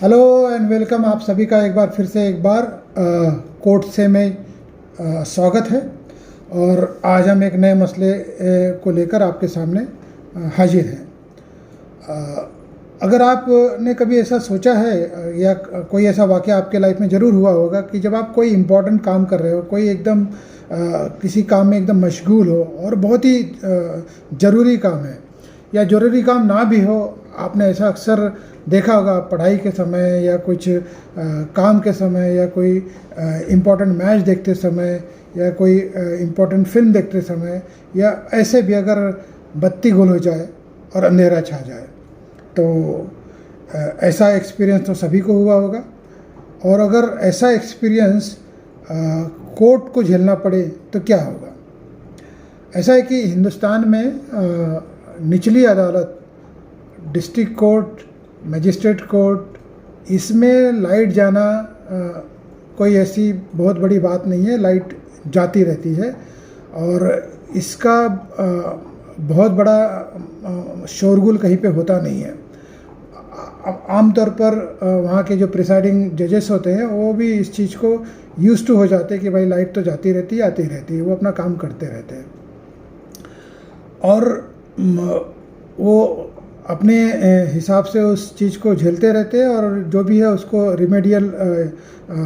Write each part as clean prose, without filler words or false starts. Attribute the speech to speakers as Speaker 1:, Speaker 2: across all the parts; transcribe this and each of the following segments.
Speaker 1: Hello and welcome. आप सभी का एक बार फिर से कोर्ट से में स्वागत है। और आज हम एक नए मसले को लेकर आपके सामने हाजिर हैं। अगर आपने कभी ऐसा सोचा है या कोई ऐसा वाक़या आपके लाइफ में ज़रूर हुआ होगा कि जब आप कोई इम्पोर्टेंट काम कर रहे हो, कोई एकदम किसी काम में एकदम मशगूल हो और बहुत ही ज़रूरी काम है, या ज़रूरी काम ना भी हो, आपने ऐसा अक्सर देखा होगा पढ़ाई के समय या कुछ काम के समय या कोई इम्पोर्टेंट मैच देखते समय या कोई इम्पोर्टेंट फिल्म देखते समय, या ऐसे भी अगर बत्ती गुल हो जाए और अंधेरा छा जाए, तो ऐसा एक्सपीरियंस तो सभी को हुआ होगा। और अगर ऐसा एक्सपीरियंस कोर्ट को झेलना पड़े तो क्या होगा। ऐसा है कि हिंदुस्तान में निचली अदालत, डिस्ट्रिक्ट कोर्ट, मजिस्ट्रेट कोर्ट, इसमें लाइट जाना कोई ऐसी बहुत बड़ी बात नहीं है। लाइट जाती रहती है और इसका बहुत बड़ा शोरगुल कहीं पे होता नहीं है। आमतौर पर वहाँ के जो प्रिसाइडिंग जजेस होते हैं वो भी इस चीज़ को यूज्ड टू हो जाते हैं कि भाई लाइट तो जाती रहती है, आती रहती है, वो अपना काम करते रहते हैं और वो अपने हिसाब से उस चीज़ को झेलते रहते हैं और जो भी है उसको रिमेडियल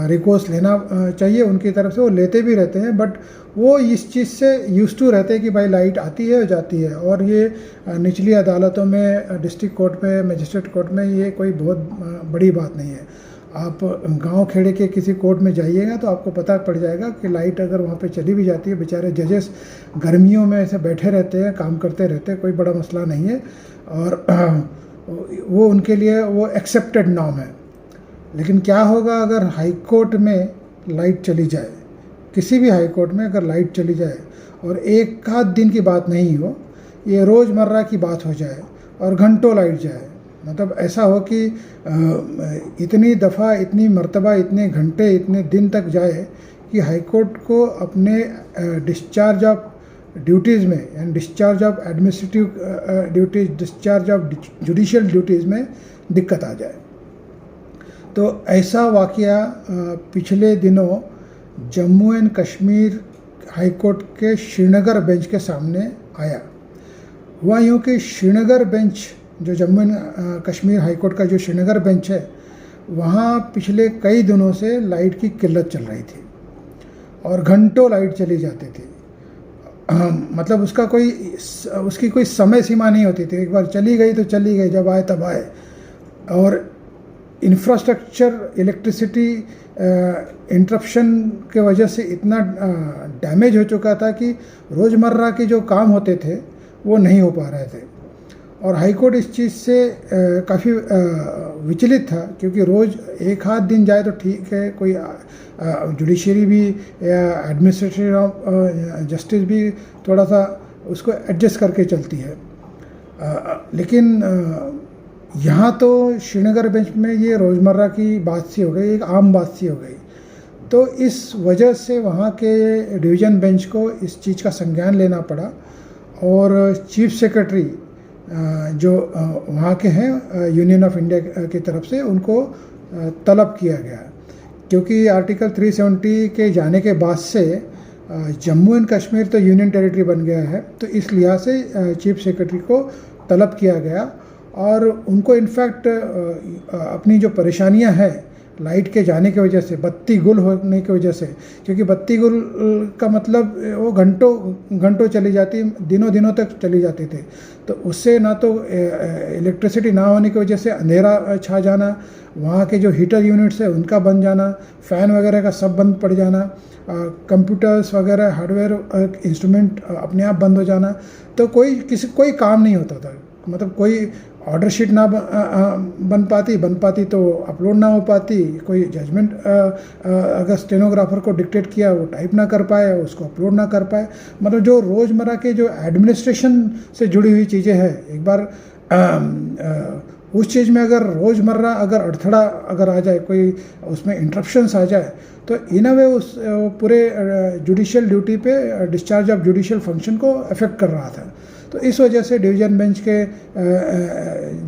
Speaker 1: रिकोर्स लेना चाहिए उनकी तरफ से, वो लेते भी रहते हैं। बट वो इस चीज़ से यूज्ड टू रहते हैं कि भाई लाइट आती है और जाती है। और ये निचली अदालतों में, डिस्ट्रिक्ट कोर्ट में, मजिस्ट्रेट कोर्ट में ये कोई बहुत बड़ी बात नहीं है। आप गांव खेड़े के किसी कोर्ट में जाइएगा तो आपको पता पड़ जाएगा कि लाइट अगर वहाँ पे चली भी जाती है, बेचारे जजेस गर्मियों में ऐसे बैठे रहते हैं, काम करते रहते हैं, कोई बड़ा मसला नहीं है और वो उनके लिए वो एक्सेप्टेड नॉर्म है। लेकिन क्या होगा अगर हाई कोर्ट में लाइट चली जाए, किसी भी हाई कोर्ट में अगर लाइट चली जाए और एक आध दिन की बात नहीं हो, ये रोज़मर्रा की बात हो जाए और घंटों लाइट जाए। मतलब ऐसा हो कि इतनी दफ़ा, इतनी मर्तबा, इतने घंटे, इतने दिन तक जाए कि हाई कोर्ट को अपने डिस्चार्ज ऑफ ड्यूटीज़ में and discharge of administrative duties, discharge of judicial duties में दिक्कत आ जाए। तो ऐसा वाक़या पिछले दिनों Jammu and Kashmir high court के श्रीनगर बेंच के सामने आया। हुआ यूँ कि श्रीनगर बेंच, जो Jammu and Kashmir high court का जो श्रीनगर बेंच है, वहाँ पिछले कई दिनों से लाइट की किल्लत चल रही थी और घंटों लाइट चली जाती थी। मतलब उसकी कोई समय सीमा नहीं होती थी। एक बार चली गई तो चली गई, जब आए तब आए। और इंफ्रास्ट्रक्चर, इलेक्ट्रिसिटी इंटरप्शन के वजह से इतना डैमेज हो चुका था कि रोज़मर्रा के जो काम होते थे वो नहीं हो पा रहे थे। और हाई कोर्ट इस चीज़ से काफ़ी विचलित था, क्योंकि रोज़ एक आध दिन जाए तो ठीक है, कोई जुडिशरी भी या एडमिनिस्ट्रेटिव जस्टिस भी थोड़ा सा उसको एडजस्ट करके चलती है। लेकिन यहाँ तो श्रीनगर बेंच में ये रोज़मर्रा की बात सी हो गई, एक आम बात सी हो गई। तो इस वजह से वहाँ के डिवीज़न बेंच को इस चीज़ का संज्ञान लेना पड़ा और चीफ सेक्रेटरी जो वहाँ के हैं यूनियन ऑफ इंडिया की तरफ से, उनको तलब किया गया। क्योंकि आर्टिकल 370 के जाने के बाद से जम्मू एंड कश्मीर तो यूनियन टेरिटरी बन गया है, तो इस लिहाज से चीफ सेक्रेटरी को तलब किया गया और उनको इनफैक्ट अपनी जो परेशानियां हैं लाइट के जाने की वजह से, बत्ती गुल होने की वजह से, क्योंकि बत्ती गुल का मतलब वो घंटों चली जाती, दिनों तक चली जाती थी। तो उससे ना तो इलेक्ट्रिसिटी ना होने की वजह से अंधेरा छा जाना, वहाँ के जो हीटर यूनिट्स है उनका बंद जाना, फ़ैन वगैरह का सब बंद पड़ जाना, कंप्यूटर्स वगैरह, हार्डवेयर इंस्ट्रूमेंट अपने आप बंद हो जाना। तो कोई काम नहीं होता था। मतलब कोई ऑर्डर शीट ना बन पाती तो अपलोड ना हो पाती, कोई जजमेंट अगर स्टेनोग्राफर को डिक्टेट किया वो टाइप ना कर पाए, उसको अपलोड ना कर पाए। मतलब जो रोज़मर्रा के जो एडमिनिस्ट्रेशन से जुड़ी हुई चीज़ें हैं, एक बार उस चीज़ में अगर रोज़मर्रा अगर अड़थड़ा अगर आ जाए, कोई उसमें इंटरप्शंस आ जाए, तो इन अ वे उस पूरे जुडिशियल ड्यूटी पे, डिस्चार्ज ऑफ जुडिशियल फंक्शन को अफेक्ट कर रहा था। तो इस वजह से डिवीज़न बेंच के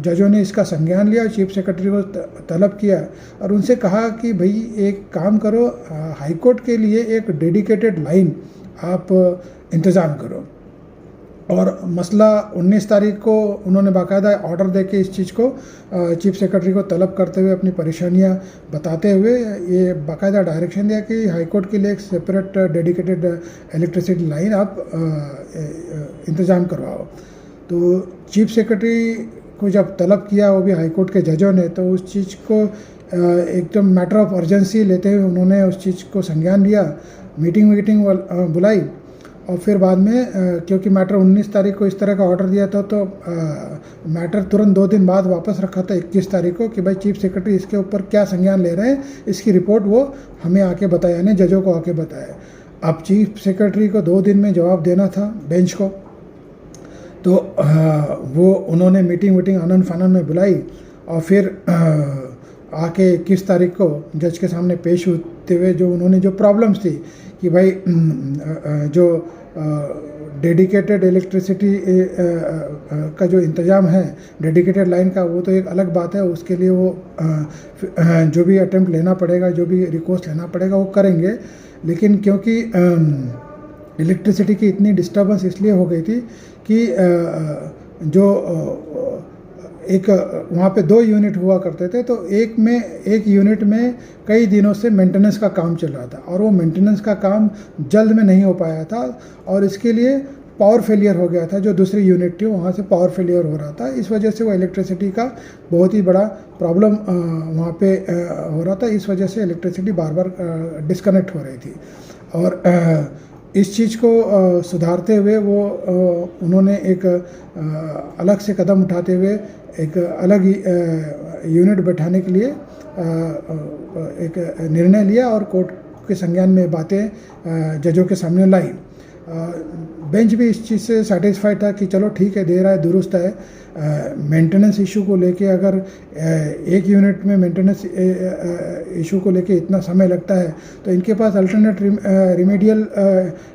Speaker 1: जजों ने इसका संज्ञान लिया, चीफ सेक्रेटरी को तलब किया और उनसे कहा कि भाई एक काम करो, हाई कोर्ट के लिए एक डेडिकेटेड लाइन आप इंतज़ाम करो। और मसला 19 तारीख को उन्होंने बाकायदा ऑर्डर दे के इस चीज़ को चीफ सेक्रेटरी को तलब करते हुए अपनी परेशानियां बताते हुए ये बाकायदा डायरेक्शन दिया कि हाई कोर्ट के लिए एक सेपरेट डेडिकेटेड इलेक्ट्रिसिटी लाइन आप इंतज़ाम करवाओ। तो चीफ सेक्रेटरी को जब तलब किया, वो भी हाई कोर्ट के जजों ने, तो उस चीज़ को एकदम मैटर ऑफ अर्जेंसी लेते हुए उन्होंने उस चीज़ को संज्ञान लिया, मीटिंग बुलाई और फिर बाद में क्योंकि मैटर 19 तारीख को इस तरह का ऑर्डर दिया था तो मैटर तुरंत 2 दिन बाद वापस रखा था 21 तारीख को कि भाई चीफ सेक्रेटरी इसके ऊपर क्या संज्ञान ले रहे हैं, इसकी रिपोर्ट वो हमें आके बताए, यानी जजों को आके बताए। अब चीफ सेक्रेटरी को 2 दिन में जवाब देना था बेंच को, तो वो उन्होंने मीटिंग आनन फानन में बुलाई और फिर आके 21 तारीख को जज के सामने पेश होते हुए जो उन्होंने जो प्रॉब्लम्स थी कि भाई जो डेडिकेटेड इलेक्ट्रिसिटी का जो इंतज़ाम है डेडिकेटेड लाइन का, वो तो एक अलग बात है, उसके लिए वो जो भी अटेम्प्ट लेना पड़ेगा, जो भी रिक्वेस्ट लेना पड़ेगा वो करेंगे। लेकिन क्योंकि इलेक्ट्रिसिटी की इतनी डिस्टर्बेंस इसलिए हो गई थी कि जो एक वहाँ पे 2 यूनिट हुआ करते थे, तो एक यूनिट में कई दिनों से मेंटेनेंस का काम चल रहा था और वो मेंटेनेंस का काम जल्द में नहीं हो पाया था और इसके लिए पावर फेलियर हो गया था। जो दूसरी यूनिट थी वहाँ से पावर फेलियर हो रहा था, इस वजह से वो इलेक्ट्रिसिटी का बहुत ही बड़ा प्रॉब्लम वहाँ पे हो रहा था। इस वजह से इलेक्ट्रिसिटी बार बार डिस्कनेक्ट हो रही थी और इस चीज़ को सुधारते हुए वो उन्होंने एक अलग से कदम उठाते हुए एक अलग यूनिट बैठाने के लिए एक निर्णय लिया और कोर्ट के संज्ञान में बातें जजों के सामने लाई। बेंच भी इस चीज़ से सेटिस्फाइड था कि चलो ठीक है, दे रहा है, दुरुस्त है। मेंटेनेंस इशू को लेके अगर एक यूनिट में मेंटेनेंस इशू को लेके इतना समय लगता है तो इनके पास अल्टरनेट रिमेडियल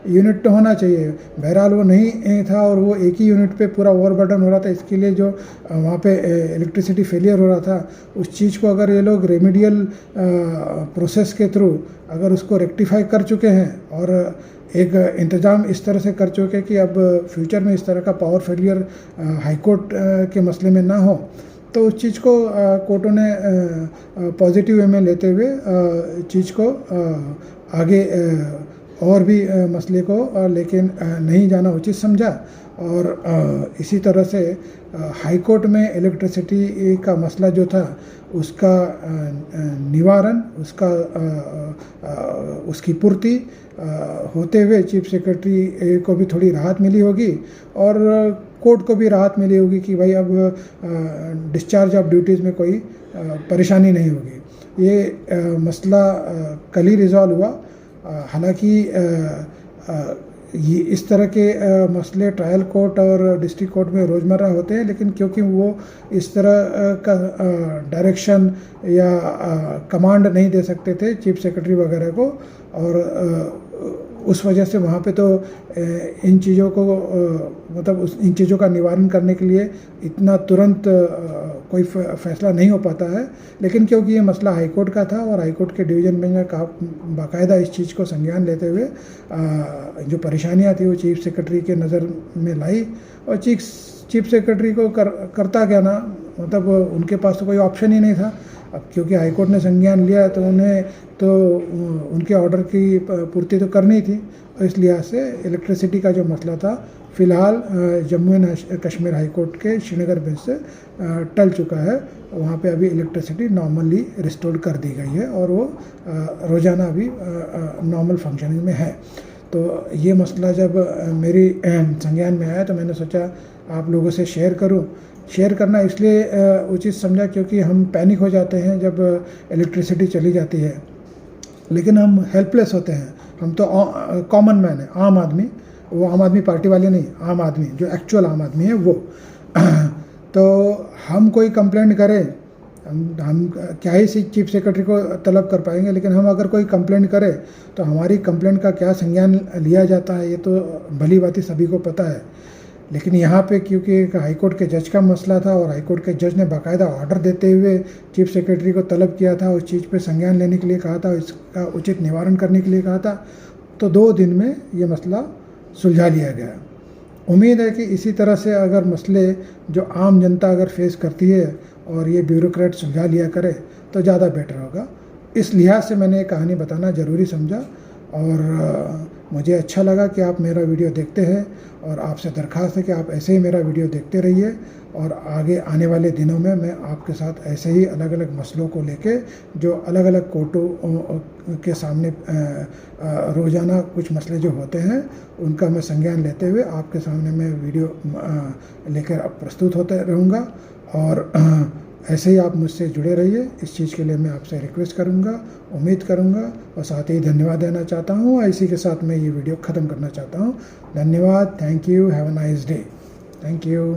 Speaker 1: यूनिट तो होना चाहिए। बहरहाल वो नहीं था और वो एक ही यूनिट पे पूरा ओवरबर्डन हो रहा था। इसके लिए जो वहाँ पे इलेक्ट्रिसिटी फेलियर हो रहा था, उस चीज़ को अगर ये लोग रेमेडियल प्रोसेस के थ्रू अगर उसको रेक्टिफाई कर चुके हैं और एक इंतज़ाम इस तरह से कर चुके कि अब फ्यूचर में इस तरह का पावर फेलियर हाई कोर्ट के मसले में ना हो, तो उस चीज़ को कोर्टों ने पॉजिटिव वे में लेते हुए चीज़ को आगे और भी मसले को लेकिन नहीं जाना उचित समझा और इसी तरह से हाई कोर्ट में इलेक्ट्रिसिटी का मसला जो था उसका निवारण, उसकी पूर्ति होते हुए चीफ सेक्रेटरी को भी थोड़ी राहत मिली होगी और कोर्ट को भी राहत मिली होगी कि भाई अब डिस्चार्ज ऑफ ड्यूटीज़ में कोई परेशानी नहीं होगी। ये मसला कल ही रिजॉल्व हुआ। हालांकि ये इस तरह के मसले ट्रायल कोर्ट और डिस्ट्रिक्ट कोर्ट में रोज़मर्रा होते हैं, लेकिन क्योंकि वो इस तरह का डायरेक्शन या कमांड नहीं दे सकते थे चीफ सेक्रेटरी वगैरह को और उस वजह से वहाँ पे तो इन चीज़ों को मतलब इन चीज़ों का निवारण करने के लिए इतना तुरंत कोई फैसला नहीं हो पाता है। लेकिन क्योंकि ये मसला हाई कोर्ट का था और हाई कोर्ट के डिवीज़न बेंच ने बाकायदा इस चीज़ को संज्ञान लेते हुए जो परेशानियाँ थी वो चीफ सेक्रेटरी के नज़र में लाई और चीफ सेक्रेटरी को करता क्या ना, मतलब उनके पास तो कोई ऑप्शन ही नहीं था। अब क्योंकि हाई कोर्ट ने संज्ञान लिया तो उन्हें तो उनके ऑर्डर की पूर्ति तो करनी थी और इस लिहाज से इलेक्ट्रिसिटी का जो मसला था फ़िलहाल Jammu and Kashmir high court के श्रीनगर बेंच से टल चुका है। वहाँ पे अभी इलेक्ट्रिसिटी नॉर्मली रिस्टोर कर दी गई है और वो रोज़ाना अभी नॉर्मल फंक्शनिंग में है। तो ये मसला जब मेरी संज्ञान में आया तो मैंने सोचा आप लोगों से शेयर करना इसलिए उचित समझा क्योंकि हम पैनिक हो जाते हैं जब इलेक्ट्रिसिटी चली जाती है, लेकिन हम हेल्पलेस होते हैं। हम तो कॉमन मैन है, आम आदमी, वो आम आदमी पार्टी वाले नहीं, आम आदमी जो एक्चुअल आम आदमी है वो तो हम कोई कंप्लेंट करें, हम क्या ही चीफ सेक्रेटरी को तलब कर पाएंगे, लेकिन हम अगर कोई कंप्लेंट करें तो हमारी कंप्लेंट का क्या संज्ञान लिया जाता है ये तो भली बात ही सभी को पता है। लेकिन यहाँ पे क्योंकि एक हाई कोर्ट के जज का मसला था और हाई कोर्ट के जज ने बाकायदा ऑर्डर देते हुए चीफ सेक्रेटरी को तलब किया था, उस चीज़ पे संज्ञान लेने के लिए कहा था, इसका उचित निवारण करने के लिए कहा था, तो 2 दिन में ये मसला सुलझा लिया गया। उम्मीद है कि इसी तरह से अगर मसले जो आम जनता अगर फेस करती है और ये ब्यूरोक्रेट सुलझा लिया करे तो ज़्यादा बेटर होगा। इस लिहाज से मैंने ये कहानी बताना ज़रूरी समझा और मुझे अच्छा लगा कि आप मेरा वीडियो देखते हैं और आपसे दरख्वास्त है कि आप ऐसे ही मेरा वीडियो देखते रहिए और आगे आने वाले दिनों में मैं आपके साथ ऐसे ही अलग अलग मसलों को लेके जो अलग अलग कोर्टों के सामने रोज़ाना कुछ मसले जो होते हैं उनका मैं संज्ञान लेते हुए आपके सामने मैं वीडियो लेकर प्रस्तुत होते रहूँगा और ऐसे ही आप मुझसे जुड़े रहिए। इस चीज़ के लिए मैं आपसे रिक्वेस्ट करूँगा, उम्मीद करूँगा और साथ ही धन्यवाद देना चाहता हूँ। इसी के साथ मैं ये वीडियो ख़त्म करना चाहता हूँ। धन्यवाद, thank you, have a nice day, thank you.